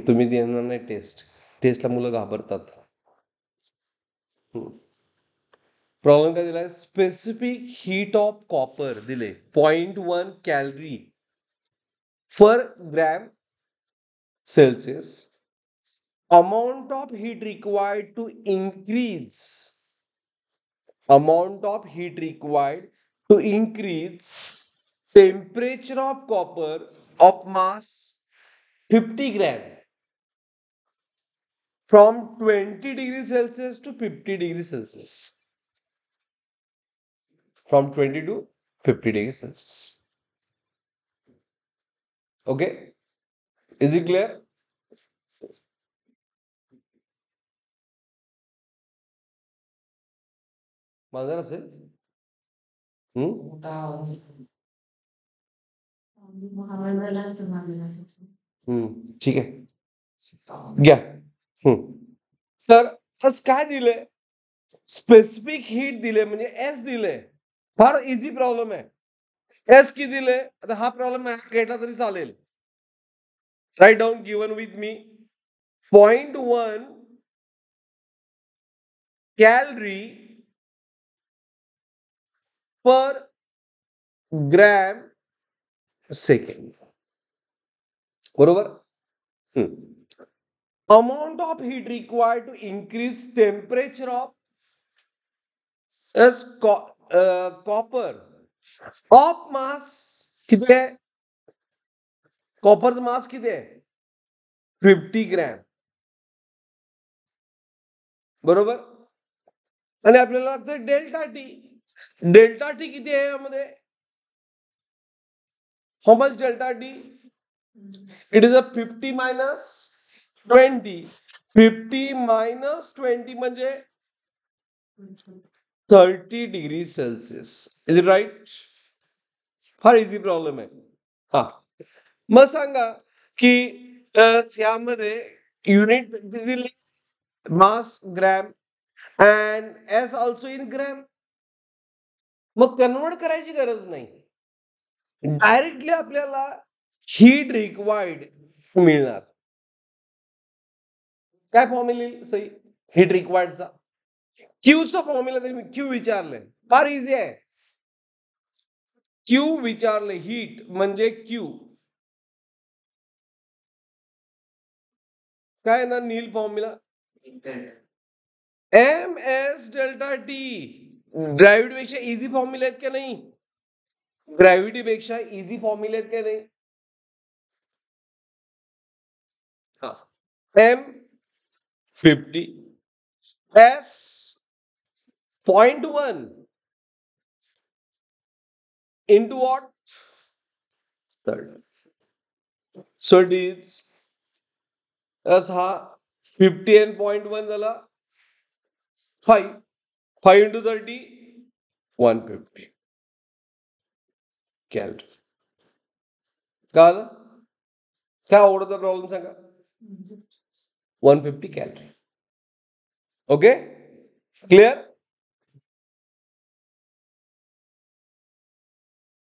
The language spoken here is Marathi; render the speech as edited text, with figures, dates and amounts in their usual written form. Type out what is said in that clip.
तुम्ही देणार नाही टेस्टला मुलं घाबरतात. प्रॉब्लेम काय दिलाय? स्पेसिफिक हीट ऑफ कॉपर दिले 0.1 calorie per gram Celsius. Amount of heat required to increase temperature of copper of mass 50 gram from 20 degrees Celsius to 50 degrees Celsius. From 20 to 50 degrees Celsius. Okay? Is it clear? माझं असेल. ठीक आहे, घ्या. तर काय दिलंय? स्पेसिफिक हीट दिले म्हणजे एस दिले. फार इझी प्रॉब्लेम आहे. एस किती दिले? आता हा प्रॉब्लेम घेतला तरी चालेल. Write down given with me 0.1 calorie per gram second. बरोबर. Amount of heat required to increase temperature of copper of mass किती आहे? कॉपरचं मास किती आहे? 50 ग्रॅम. बरोबर. आणि आपल्याला लागतं डेल्टा टी. डेल्टा टी किती आहे यामध्ये? How much delta T? It is 50 minus 20. 50 minus 20 म्हणजे 30 degree Celsius. Is it right? फार इझी प्रॉब्लेम आहे. हा, मग सांगा की यामध्ये unit mass gram and S also in gram. मग कन्वर्ट करायची गरज नाही, डायरेक्टली आपल्याला हीट रिक्वायर्ड मिळणार. काय फॉर्म्युला येईल सही हीट रिक्वायर्डचा? क्यूचा फॉर्म्युला मी क्यू विचारले. फार इझी आहे. क्यू विचारले, हीट म्हणजे क्यू काय ना नील formula M S delta T. Gravity पेक्षा इझी फॉर्म्युला आहेत का नाही? ग्रॅव्हिटी पेक्षा इझी फॉर्म्युला आहेत का नाही? M 50 S 0.1 into what? 30. So it is as हा 50 and 0.1 झाला 5. 5 into 30 150 कॅलरी. कळलं? काय आवडता प्रॉब्लेम सांगा? 150 कॅलरी. Okay, clear?